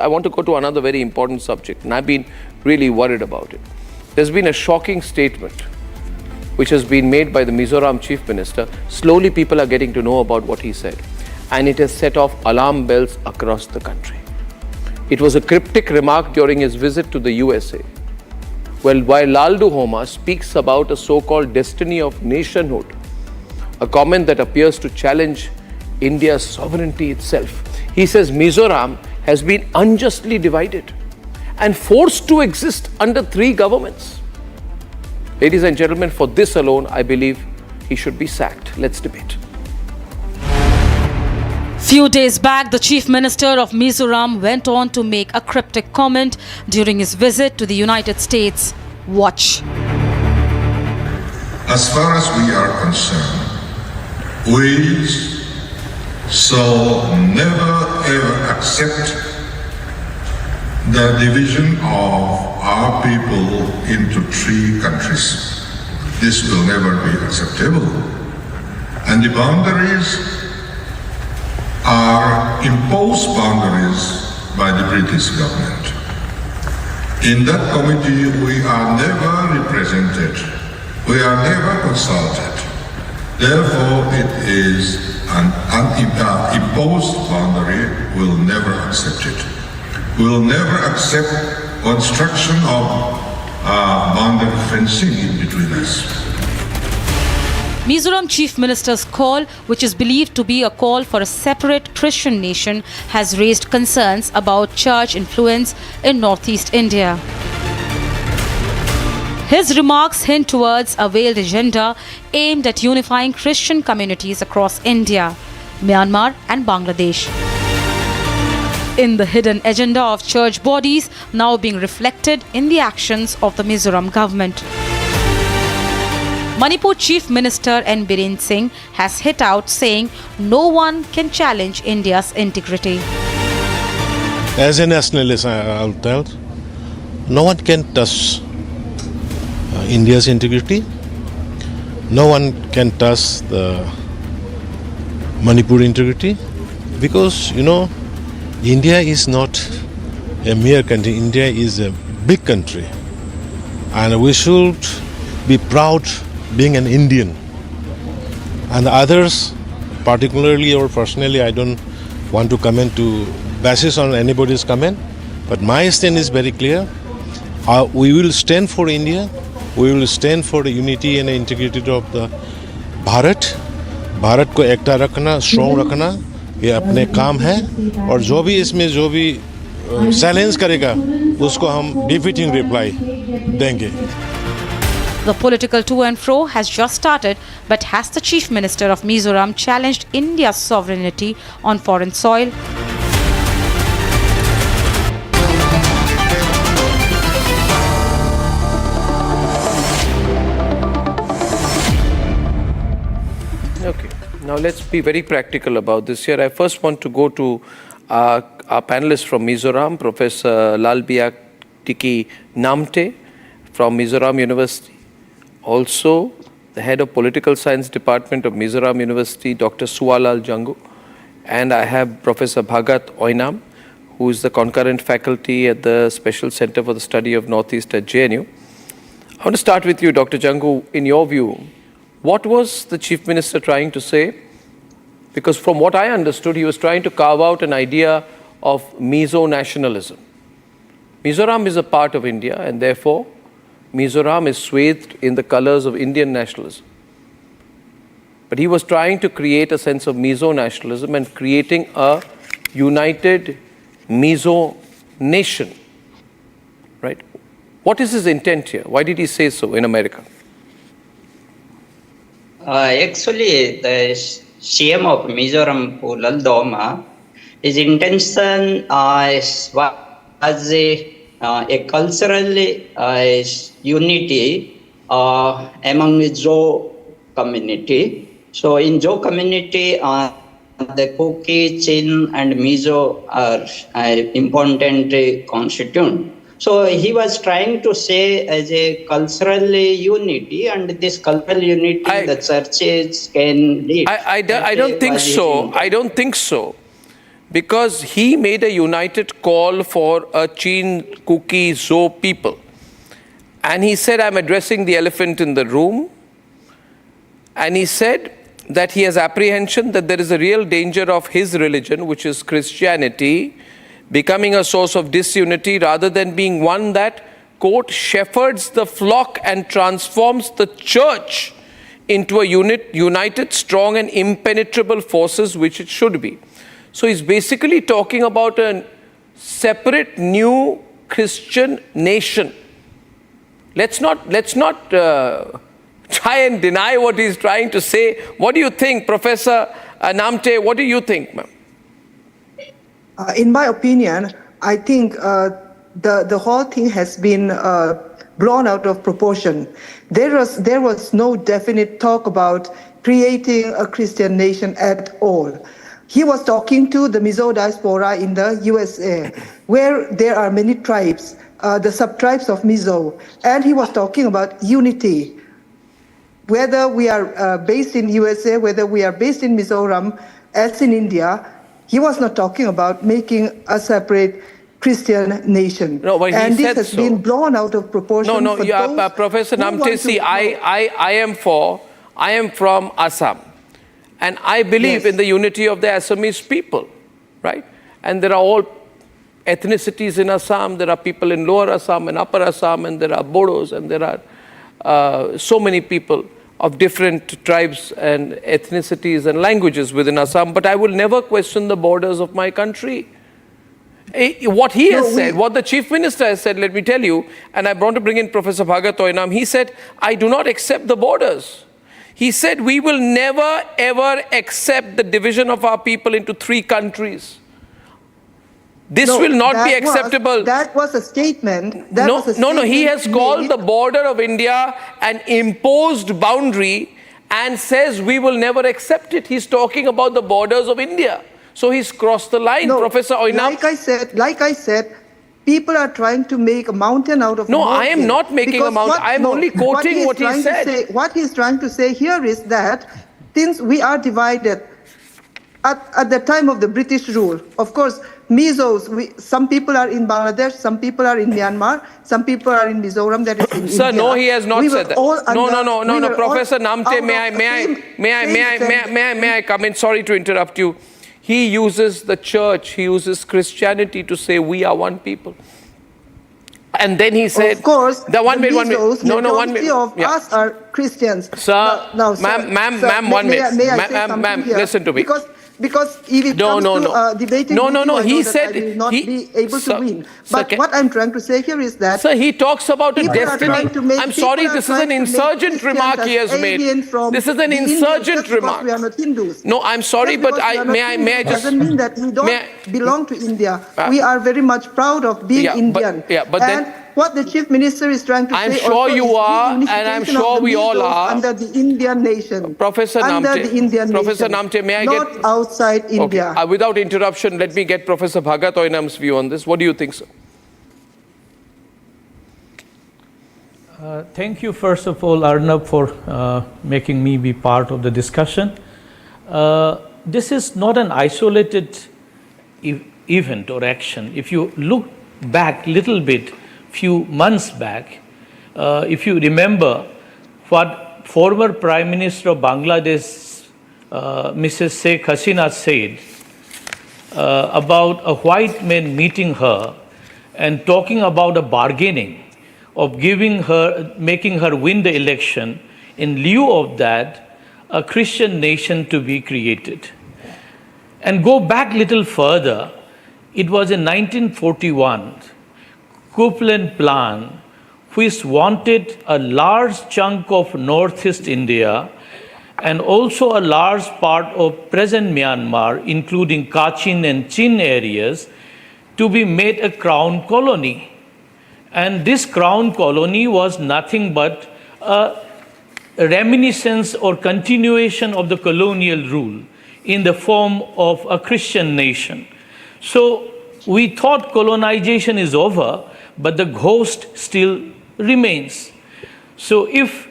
I want to go to another very important subject, and I've been really worried about it. There's been a shocking statement which has been made by the Mizoram Chief Minister. Slowly people are getting to know about what he said, and it has set off alarm bells across the country. It was a cryptic remark during his visit to the USA. Well, while lalduhoma speaks about a so-called destiny of nationhood, a comment that appears to challenge India's sovereignty itself. He says Mizoram has been unjustly divided and forced to exist under 3 governments. Ladies and gentlemen, for this alone, I believe he should be sacked. Let's debate. Few days back, the Chief Minister of Mizoram went on to make a cryptic comment during his visit to the United States. Watch. As far as we are concerned, we shall never ever accept the division of our people into 3 countries. This will never be acceptable. And the boundaries are imposed boundaries by the British government. In that committee, we are never represented. We are never consulted. Therefore, it is an imposed boundary. We'll never accept it. We'll never accept construction of boundary fencing in between us. Mizoram Chief Minister's call, which is believed to be a call for a separate Christian nation, has raised concerns about church influence in northeast India. His remarks hint towards a veiled agenda aimed at unifying Christian communities across India, Myanmar and Bangladesh. In the hidden agenda of church bodies now being reflected in the actions of the Mizoram government. Manipur Chief Minister N. Biren Singh has hit out saying no one can challenge India's integrity. As a nationalist, I'll tell, no one can touch India's integrity. No one can touch the Manipur integrity because, India is not a mere country. India is a big country, and we should be proud being an Indian. And others, particularly or personally, I don't want to comment to basis on anybody's comment, but my stand is very clear. We will stand for India. We will stand for the unity and the integrity of the Bharat. Bharat को एकता रखना, strong रखना, ये अपने काम है, और जो भी इसमें चैलेंज करेगा उसको हम डिफीटिंग रिप्लाई देंगे. The political to and fro has just started, but has the Chief Minister of Mizoram challenged India's sovereignty on foreign soil? Okay, now let's be very practical about this here. I first want to go to our panelists from Mizoram, Professor Lalbiak Tiki Namte from Mizoram University. Also, the head of Political Science Department of Mizoram University, Dr. Sualal Jangu. And I have Professor Bhagat Oinam, who is the concurrent faculty at the Special Center for the Study of Northeast at JNU. I want to start with you, Dr. Jangu. In your view, what was the Chief Minister trying to say? Because from what I understood, he was trying to carve out an idea of Mizo nationalism. Mizoram is a part of India, and therefore, Mizoram is swathed in the colors of Indian nationalism. But he was trying to create a sense of Mizo nationalism and creating a united Mizo nation, right? What is his intent here? Why did he say so in America? Actually, the CM of Mizoram, lalduhoma, his intention was a cultural unity among the Zo community. So in Zo community, the Kuki, Chin and Mizo are important constituent. So he was trying to say as a cultural unity, and this cultural unity the churches can lead. I don't think so. I don't think so. because he made a united call for a Chin, Kuki, Zo people. And he said, I'm addressing the elephant in the room. And he said that he has apprehension that there is a real danger of his religion, which is Christianity, becoming a source of disunity rather than being one that, quote, shepherds the flock and transforms the church into a united, strong and impenetrable forces, which it should be. So he's basically talking about a separate new Christian nation. Let's not try and deny what he's trying to say. What do you think, Professor Namte? What do you think, ma'am? In my opinion, I think the whole thing has been blown out of proportion. There was no definite talk about creating a Christian nation at all. He was talking to the Mizo diaspora in the USA, where there are many tribes, the sub-tribes of Mizo, and he was talking about unity. Whether we are based in USA, whether we are based in Mizoram, as in India, he was not talking about making a separate Christian nation. No, but and he this said has so. been blown out of proportion. No, for yeah, those Professor who want Namte, to- see, I am from Assam, and I believe Yes. in the unity of the Assamese people, right? And there are all ethnicities in Assam. There are people in Lower Assam and Upper Assam, and there are Bodos, and there are so many people of different tribes and ethnicities and languages within Assam. But I will never question the borders of my country. What he has said, what the Chief Minister has said, let me tell you, and I want to bring in Professor Bhagat Oinam, he said, I do not accept the borders. He said, we will never ever accept the division of our people into 3 countries. This No, will not be that was- acceptable. That was a statement. No, he has called made- the border of India an imposed boundary and says we will never accept it. He's talking about the borders of India. So he's crossed the line, No, Professor Oinam. Like I said, people are trying to make a mountain out of a No, molehill. I am not making a Because mountain. I am only quoting what he trying to said. say- what he's trying to say here is that since we are divided at the time of the British rule, of course, Mizos, some people are in Bangladesh, some people are in Myanmar, some people are in Mizoram, that is in Sir, India. no, he has not We were said that. all No, under- Professor all Namte, out of the same may I come in? Sorry to interrupt you. He uses the church, he uses Christianity to say we are one people. And then he said, Of course, the one minute. Mizos, No, one majority minute. of Yeah. us are Christians. Sir, Now, sir, ma'am, sir, one may I minute. say Ma'am, something ma'am, here? listen to me. Because if it comes to debating No, with you, I he know that said I will not he- be able Sir, to win. sir, But what I'm trying to say here is that Sir, he talks about a people are destiny. trying to make- I'm sorry, people are this is trying an to make insurgent Christians remark he has as alien made. from This is an the Indians insurgent just because remark. we are not Hindus. No, I'm sorry, Just but because we are not may I Hindus just... doesn't mean that we don't may I- belong to India. We are very much proud of being Yeah, but- Indian. yeah, but and then- what the Chief Minister is trying to I'm say sure also you is are, reunification and I'm of sure the we all Mizos are. under the Indian nation. Professor under Namte, the Indian Professor nation, Namte, may I not get... outside India. Okay. Without interruption, let me get Professor Bhagat Oinam's view on this. What do you think, sir? Thank you, first of all, Arnab, for making me be part of the discussion. This is not an isolated event or action. If you look back a little bit, few months back, if you remember what former Prime Minister of Bangladesh, Mrs. Sheikh Hasina said about a white man meeting her and talking about a bargaining of making her win the election, in lieu of that, a Christian nation to be created. And go back little further, it was in 1941, Copeland Plan, which wanted a large chunk of northeast India and also a large part of present Myanmar, including Kachin and Chin areas, to be made a crown colony. And this crown colony was nothing but a reminiscence or continuation of the colonial rule in the form of a Christian nation. So we thought colonization is over, but the ghost still remains. So if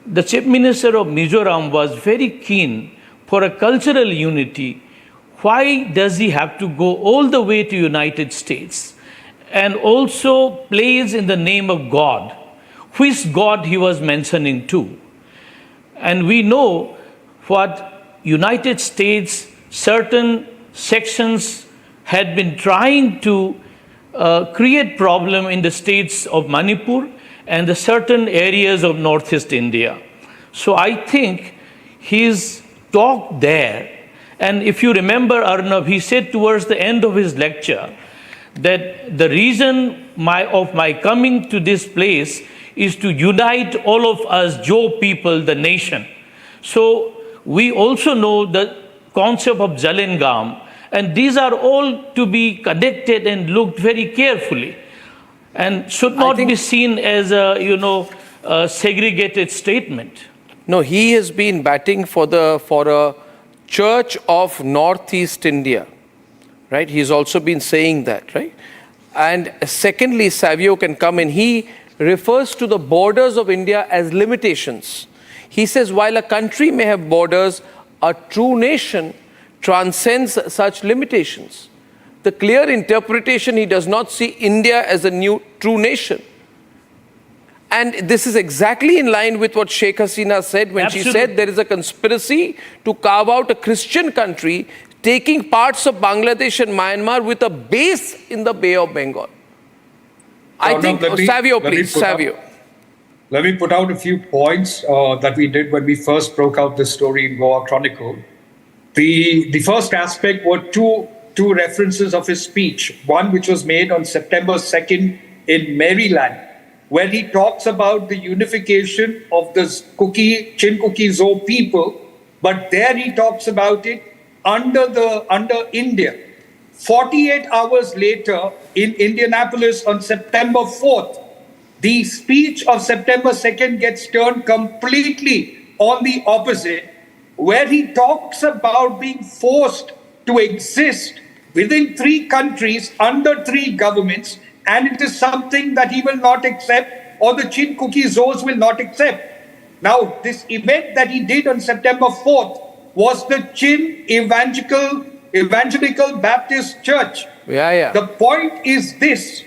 the Chief Minister of Mizoram was very keen for a cultural unity, why does he have to go all the way to United States and also plays in the name of God, which God he was mentioning too? And we know what United States, certain sections had been trying to create problem in the states of Manipur and the certain areas of Northeast India. So I think his talk there, and if you remember Arnab, he said towards the end of his lecture that the reason of my coming to this place is to unite all of us, Jo people, the nation. So we also know the concept of Jalengam, and these are all to be connected and looked very carefully, and should not be seen as a segregated statement. No, he has been batting for a Church of Northeast India, right? He's also been saying that, right? And secondly, Savio can come in. He refers to the borders of India as limitations. He says, while a country may have borders, a true nation transcends such limitations. The clear interpretation, he does not see India as a new true nation. And this is exactly in line with what Sheikh Hasina said when she said there is a conspiracy to carve out a Christian country, taking parts of Bangladesh and Myanmar with a base in the Bay of Bengal. I think, Savio, please, Savio. Let me put out a few points that we did when we first broke out this story in Goa Chronicle. The first aspect were two references of his speech. One which was made on September 2nd in Maryland, where he talks about the unification of the Chinkuki-Zo people, but there he talks about it under India. 48 hours later in Indianapolis on September 4th, the speech of September 2nd gets turned completely on the opposite, where he talks about being forced to exist within 3 countries under 3 governments, and it is something that he will not accept, or the Chinkuki-Zos will not accept. Now, this event that he did on September 4th was the Chin Evangelical Baptist Church. Yeah. The point is this: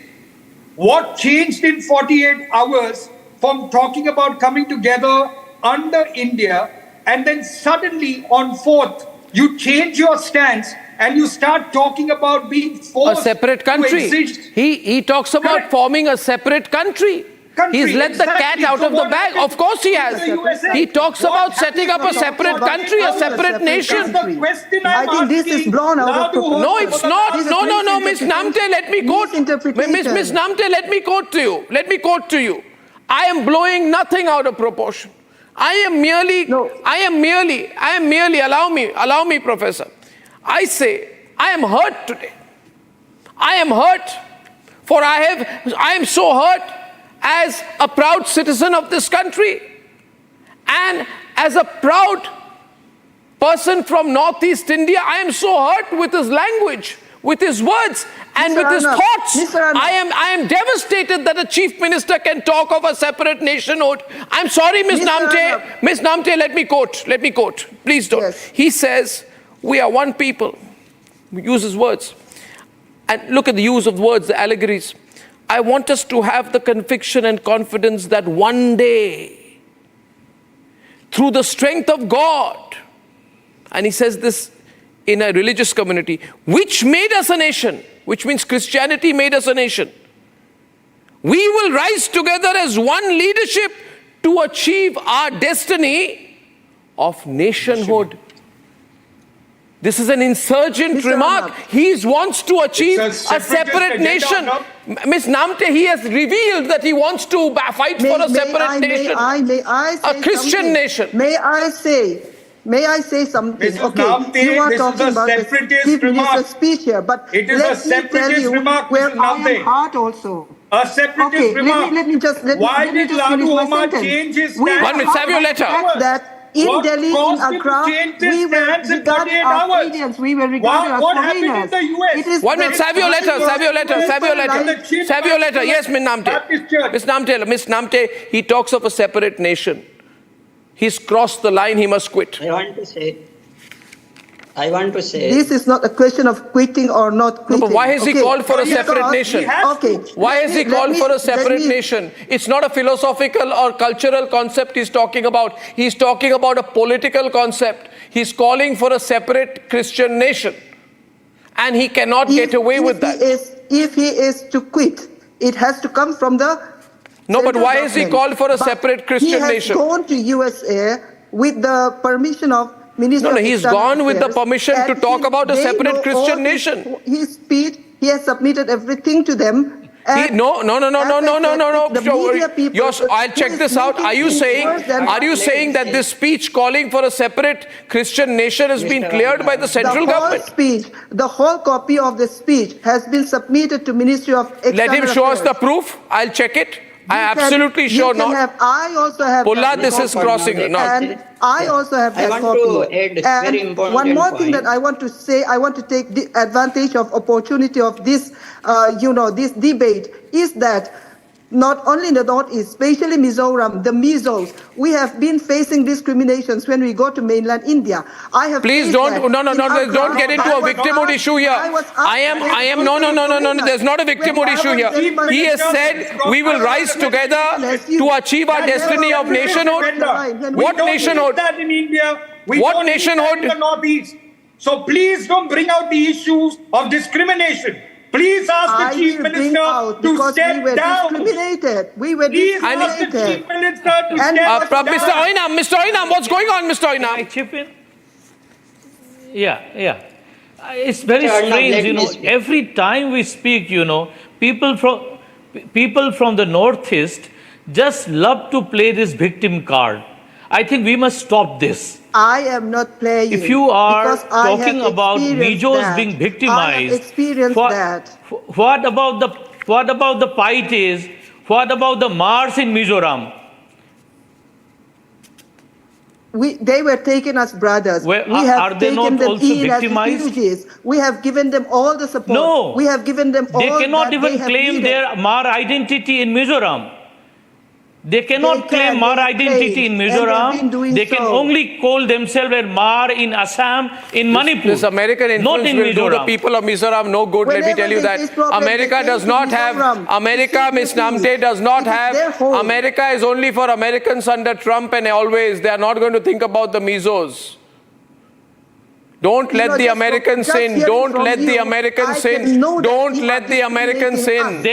what changed in 48 hours from talking about coming together under India, and then suddenly on 4th, you change your stance and you start talking about being forced a separate country. To exist. He talks about forming a separate country. He's let the cat out of the bag. Of course he has. He talks about setting up a separate country, a separate nation. I think this is blown out of proportion. No, it's not. No, Miss Namte, let me quote. Miss Namte, let me quote to you. I am blowing nothing out of proportion. I am merely, allow me, Professor. I say, I am hurt today. I am hurt, for I am so hurt as a proud citizen of this country, and as a proud person from Northeast India. I am so hurt with his language, with his words, and with his thoughts. I am devastated that a chief minister can talk of a separate nationhood. I'm sorry, Miss Namte, let me quote. Please don't. Yes. He says, we are one people. He uses words. And look at the use of words, the allegories. I want us to have the conviction and confidence that one day, through the strength of God, and he says this in a religious community, which made us a nation, which means Christianity made us a nation, we will rise together as one leadership to achieve our destiny of nationhood. This is an insurgent remark. He wants to achieve a separate nation. Miss Namte, he has revealed that he wants to fight for a separate nation. May I say a Christian nation. May I say something? Mrs. Namte, you are talking about the Chief Minister's speech here, but it is let a separatist remark, where Mrs. I Namte. am hurt also. A separatist remark. Let me just Why did lalduhoma change his stance? 1 minute, Savio, letter. That in Delhi, in Accra, we were regarded as Indians. We were regarded as foreigners. What happened in the US? 1 minute, Savio letter. Yes, Miss Namte. Miss Namte, he talks of a separate nation. He's crossed the line, he must quit. I want to say, I want to say This is not a question of quitting or not quitting. but why has he called for a separate nation? Okay. Why has he called for a separate nation? It's not a philosophical or cultural concept he's talking about. He's talking about a political concept. He's calling for a separate Christian nation. And he cannot get away with that. If he is to quit, it has to come from the No, but central why has he government. called for a But separate Christian nation? He has gone to USA with the permission of Minister No, of he's External gone with the Affairs, permission to and talk about a they separate know Christian all nation. His speech, he has submitted everything to them. No. I'll check this out. Are you saying that this speech calling for a separate Christian nation has been cleared by the central government? The whole copy of the speech has been submitted to Ministry of External Let him show us the Affairs. proof. I'll check it. I You absolutely can sure have- not. I also have. Pulla, that this is copy. crossing. No. And I also have I that want to copy. add And very important one more thing point. that I want to say, I want to take the advantage of opportunity of this, this debate is that not only in the Northeast, especially Mizoram, the Mizos, we have been facing discriminations when we go to mainland India. I have. Please faced don't, that no, in Agra. don't get into I a was victimhood asked- issue here. No, there's not a victimhood issue here. He has said we will rise together to achieve our destiny of nationhood. What nationhood? That in India, we What don't need that nationhood? in the Northeast. So please don't bring out the issues of discrimination. Please ask the Chief Minister to step down. We were Please ask the discriminated. Chief Minister to And- step down. Mr. Oinam, what's going on, Mr. Can I Oinam? chip in? Yeah. It's very Sure, no, strange, let me speak. every time we speak, people from the Northeast just love to play this victim card. I think we must stop this. I am not playing. If you are because I have talking about experienced Mijos that. being I have victimized, experienced that. what about the Paites? What about the Mars in Mizoram? They were taken as brothers. Where- We have are they taken not them also in victimized? as refugees. We have given them all the support. No. We have given them all They cannot that even they have claim needed. their Mar identity in Mizoram. They cannot claim Mar they identity in claim, and they've Mizoram. been doing They can so. only call themselves as Mar in Assam, in Manipur. This American not influence in will do the Mizoram. people of Mizoram no good. Let me Whenever tell you there that. is problem, America they does came to not have, Mizoram. America, Ms. Namte, does not It is have, their home. America is only for Americans under Trump and always. They are not going to think about the Mizos. Don't let the Americans in. Don't let the Americans in. Don't let the Americans in.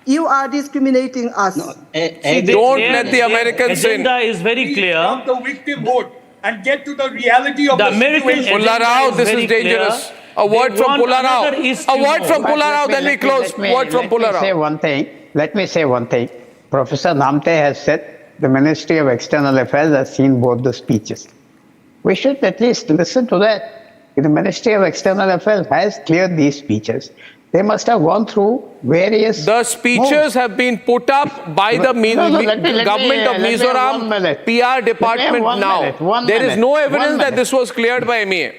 You are discriminating us. Don't let the Americans in. Agenda is very Please clear. stop the victimhood and get to the reality of The the American situation. Pulla Rao, this is very dangerous. clear. A word They from want Pulla Rao. another East A word Timor. from Pulla Rao, then we close. Word from Pulla Let me say Rao. one thing. Let me say one thing. Professor Namte has said the Ministry of External Affairs has seen both the speeches. We should at least listen to that. If the Ministry of External Affairs has cleared these speeches, they must have gone through various... The speeches have been put up by the government of Mizoram PR department now. There is no evidence that this was cleared by MEA.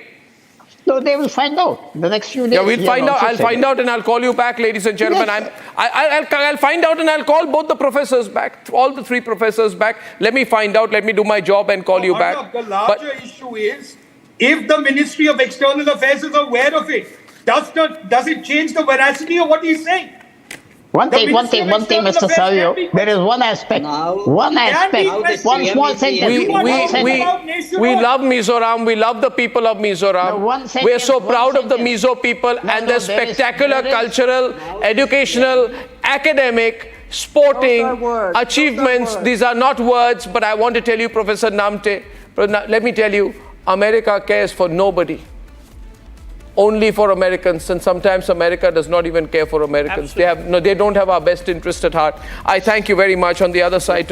So they will find out the next few days. Yeah, we'll find out. I'll find out and I'll call you back, ladies and gentlemen. Yes. I'll find out and I'll call both the professors back, all the three professors back. Let me find out. Let me do my job and call you back. The larger issue is, if the Ministry of External Affairs is aware of it, does it change the veracity of what he's saying? One thing, Mr. Savio. There is one aspect, one small sentence. We love Mizoram. We love the people of Mizoram. We are so proud of the Mizo people and their spectacular cultural, educational, academic, sporting achievements. These are not words, but I want to tell you, Professor Namte, let me tell you, America cares for nobody. Only for Americans, and sometimes America does not even care for Americans. They don't have our best interest at heart. I thank you very much. On the other side.